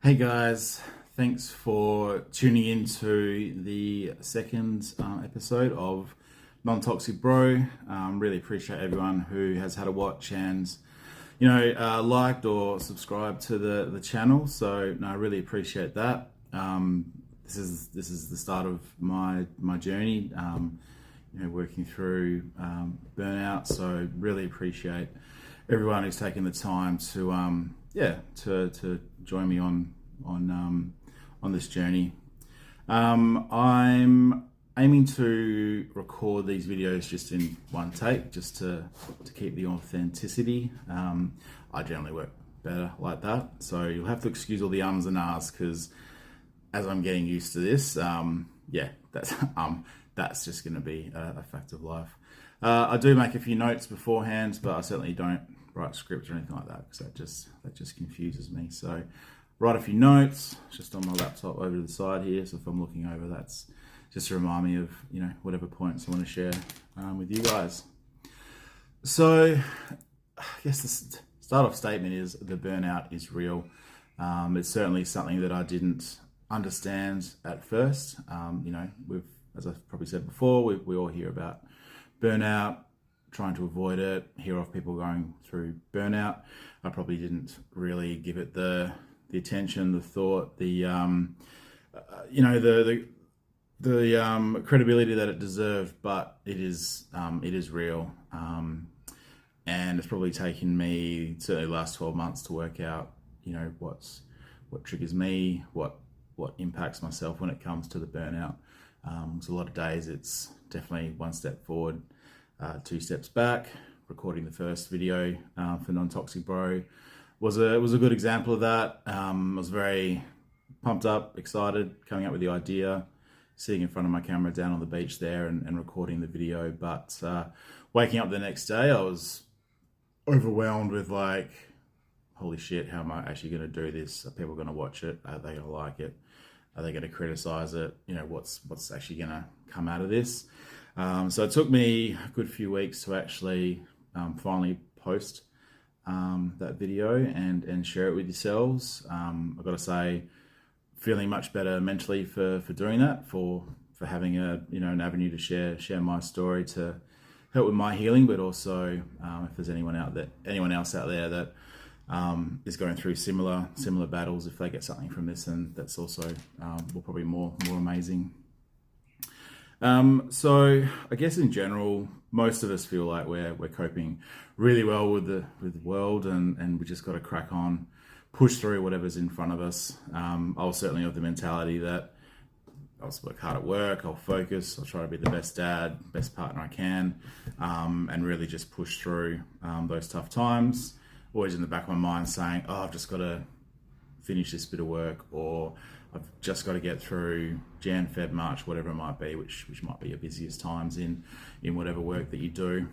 Hey guys, thanks for tuning in to the second episode of Non-Toxic-Bro. Really appreciate everyone who has had a watch and liked or subscribed to the channel. So no, I really appreciate that. This is the start of my journey. Working through burnout. So really appreciate everyone who's taken the time to to join me on this journey. I'm aiming to record these videos just in one take, just to keep the authenticity. I generally work better like that, so you'll have to excuse all the ums and ahs, because as I'm getting used to this, that's just going to be a fact of life. I do make a few notes beforehand, but I certainly don't write scripts or anything like that, because that just confuses me. So write a few notes just on my laptop over to the side here. So if I'm looking over, that's just to remind me of whatever points I want to share with you guys. So I guess the start off statement is the burnout is real. It's certainly something that I didn't understand at first. As I've probably said before, we all hear about burnout, trying to avoid it, hear of people going through burnout. I probably didn't really give it the attention, the thought, the credibility that it deserved. But it is real, and it's probably taken me certainly the last 12 months to work out what triggers me, what impacts myself when it comes to the burnout. So a lot of days it's definitely one step forward, two steps back. Recording the first video for Non-Toxic-Bro was a good example of that. I was very pumped up, excited, coming up with the idea, sitting in front of my camera down on the beach there and recording the video. But waking up the next day, I was overwhelmed with holy shit, how am I actually going to do this? Are people going to watch it? Are they going to like it? Are they going to criticize it? What's actually going to come out of this? So it took me a good few weeks to actually finally post that video and share it with yourselves. I've got to say, feeling much better mentally for doing that, for having an avenue to share my story to help with my healing, but also if there's anyone else out there that is going through similar battles, if they get something from this, and that's also probably more amazing. So I guess in general, most of us feel like we're coping really well with the world, and we just got to crack on, push through whatever's in front of us. I was certainly of the mentality that I'll work hard at work, I'll focus, I'll try to be the best dad, best partner I can, and really just push through those tough times. Always in the back of my mind saying, I've just got to finish this bit of work, or I've just got to get through Jan, Feb, March, whatever it might be, which might be your busiest times in whatever work that you do.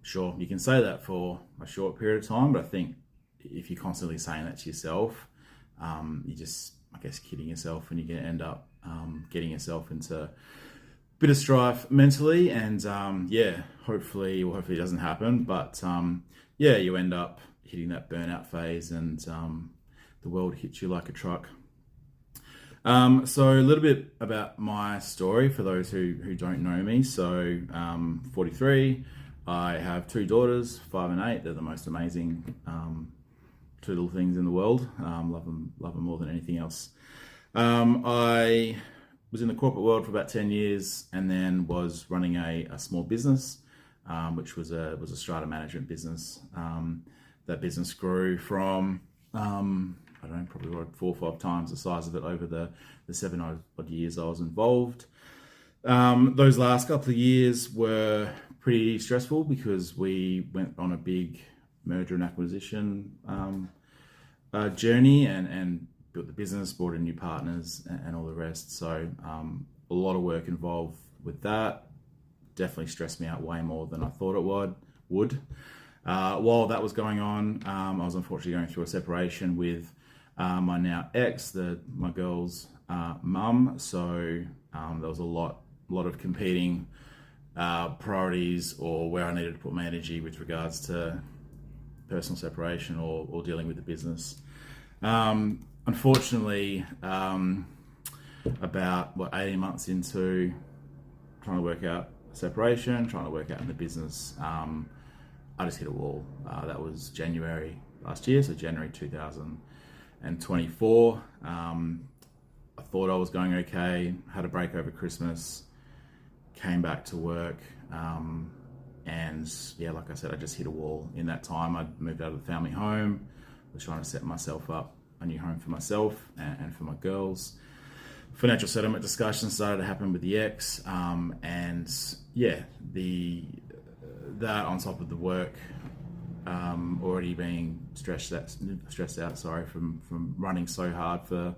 Sure, you can say that for a short period of time, but I think if you're constantly saying that to yourself, you're just, I guess, kidding yourself, and you're going to end up getting yourself into bit of strife mentally, and hopefully it doesn't happen, but you end up hitting that burnout phase, and the world hits you like a truck. So a little bit about my story for those who don't know me. So 43, I have two daughters, 5 and 8. They're the most amazing two little things in the world. Love them more than anything else. I was in the corporate world for about 10 years, and then was running a small business, which was a strata management business. That business grew from, probably 4 or 5 times the size of it over the 7 odd years I was involved. Those last couple of years were pretty stressful, because we went on a big merger and acquisition journey, and built the business, brought in new partners, and all the rest. So a lot of work involved with that. Definitely stressed me out way more than I thought it would. While that was going on, I was unfortunately going through a separation with my now ex, my girl's mum. So there was a lot of competing priorities, or where I needed to put my energy with regards to personal separation or dealing with the business. Unfortunately, about 18 months into trying to work out separation, trying to work out in the business, I just hit a wall. That was January last year, so January 2024. I thought I was going okay, had a break over Christmas, came back to work, and yeah, like I said, I just hit a wall. In that time, I moved out of the family home, was trying to set myself up a new home for myself and for my girls. Financial settlement discussions started to happen with the ex, and yeah, that on top of the work, already being stressed out, from running so hard for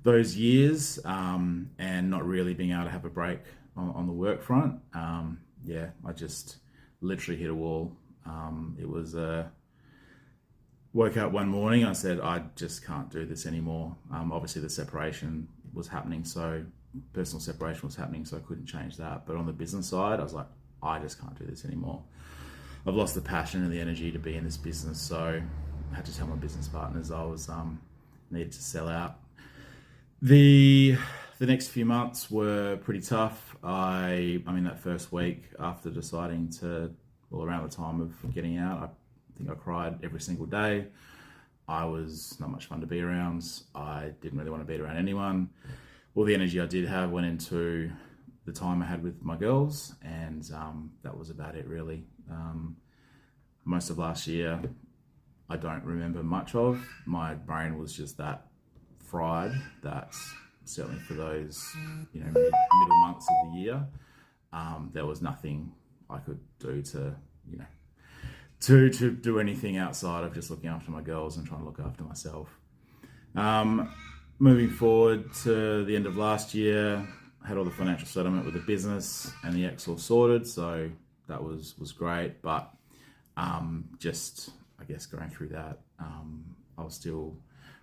those years, and not really being able to have a break on the work front. Yeah, I just literally hit a wall. It was woke up one morning, I said, I just can't do this anymore. Obviously the separation was happening, so personal separation was happening, so I couldn't change that. But on the business side, I was like, I just can't do this anymore. I've lost the passion and the energy to be in this business, so I had to tell my business partners I was needed to sell out. The next few months were pretty tough. I mean, that first week after deciding to, well, around the time of getting out, I think I cried every single day. I was not much fun to be around. I didn't really want to be around anyone. All the energy I did have went into the time I had with my girls, and that was about it, really. Most of last year, I don't remember much of. My brain was just that fried that certainly for those, middle months of the year, there was nothing I could do to do anything outside of just looking after my girls and trying to look after myself. Moving forward to the end of last year, I had all the financial settlement with the business and the ex all sorted, so that was great. But just, I guess, going through that, I was still,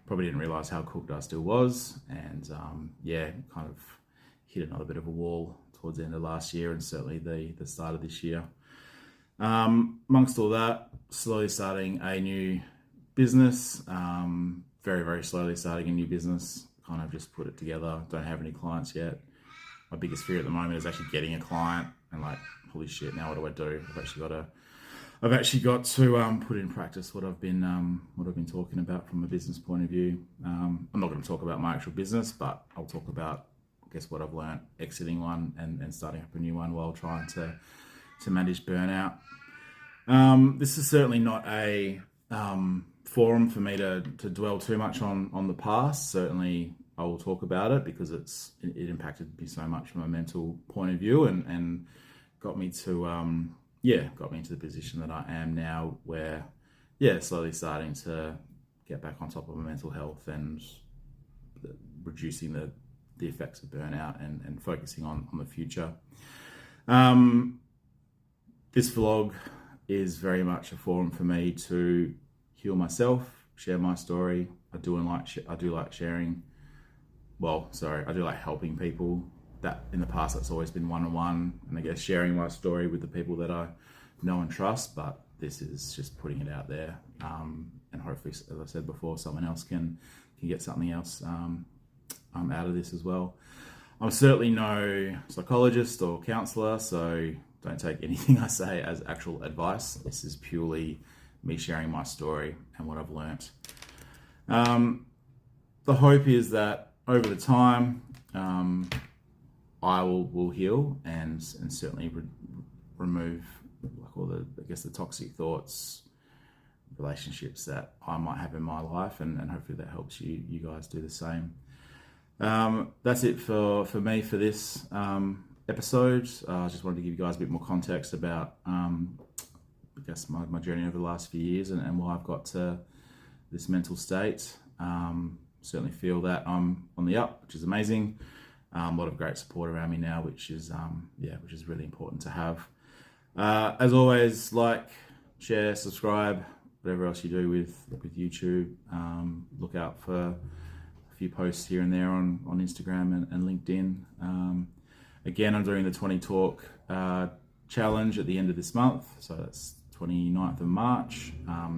probably didn't realize how cooked I still was, and kind of hit another bit of a wall towards the end of last year, and certainly the start of this year. Amongst all that, slowly starting a new business, very, very slowly starting a new business, kind of just put it together. Don't have any clients yet. My biggest fear at the moment is actually getting a client, and like, holy shit, now what do I do? I've actually got to put in practice what I've been talking about from a business point of view. I'm not going to talk about my actual business, but I'll talk about, I guess, what I've learned exiting one and starting up a new one while trying to manage burnout. This is certainly not a forum for me to dwell too much on the past. Certainly I will talk about it because it impacted me so much from a mental point of view, and got me to the position that I am now, where slowly starting to get back on top of my mental health and reducing the effects of burnout and focusing on the future. This vlog is very much a forum for me to heal myself, share my story. I do like sharing. Well, sorry, I do like helping people. That in the past, that's always been one-on-one, and I guess sharing my story with the people that I know and trust. But this is just putting it out there, and hopefully, as I said before, someone else can get something else out of this as well. I'm certainly no psychologist or counselor, so don't take anything I say as actual advice. This is purely me sharing my story and what I've learnt. The hope is that over the time, I will heal and certainly remove like all the, I guess, the toxic thoughts, relationships that I might have in my life, and hopefully that helps you guys do the same. That's it for me for this episode. I just wanted to give you guys a bit more context about I guess my journey over the last few years and why I've got to this mental state. Certainly feel that I'm on the up, which is amazing. A lot of great support around me now, which is really important to have. As always, like, share, subscribe, whatever else you do with YouTube. Look out for a few posts here and there on Instagram and LinkedIn. Again, I'm doing the 20 Talk challenge at the end of this month, so that's 29th of March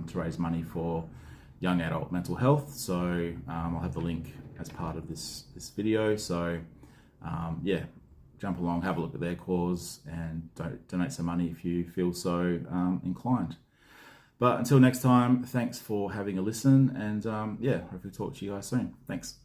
to raise money for young adult mental health. So I'll have the link as part of this video. So yeah, jump along, have a look at their cause, and donate some money if you feel so inclined. But until next time, thanks for having a listen, and yeah, hopefully talk to you guys soon. Thanks.